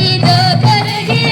Ido kargi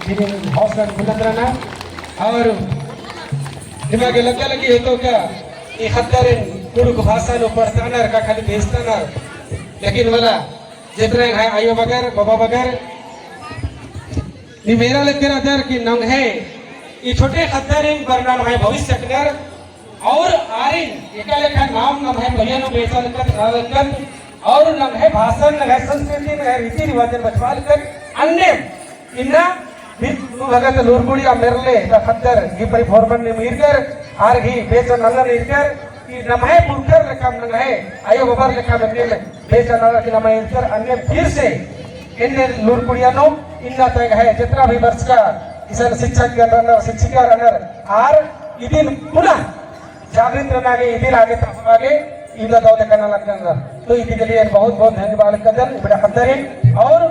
ini hostan bulandrana और दिमाग लगा लगी है तो क्या ये खतरे कुरुक भाषा नो पढ़ताना का खाली भेजताना लेकिन वाला जितने है आयो बगैर बाबा बगैर नि मेरा लेकर अदर की नंग है ये छोटे खतरे परिणाम है भविष्य कर और आरिन एका लेखा नाम नम है भैया नो बेचल कर और नम है भाषण है संस्कृति में है रीति रिवाज बचवाल कर अन्य इन्ना भगत लूरगुड़ी मेरले खद्दर गी परी फोरबन ने मीरकर आर गी बेचन नल्ला नीरकर कि नमहे पुरकर लेखा नंगे आयो बबर लेखा में बेचन नल्ला की नमहे नीरकर अन्य फिर से इन्ने लूरगुड़िया नो इन्ना तय है जितना भी वर्ष का इसन शिक्षक के अंदर शिक्षिका अंदर आर इदिन पुनः जागृत रहना के इदिन आगे तब आगे इधर दौले करना लगता है तो इसी के लिए बहुत बहुत धन्यवाद कदर बड़ा खद्दर और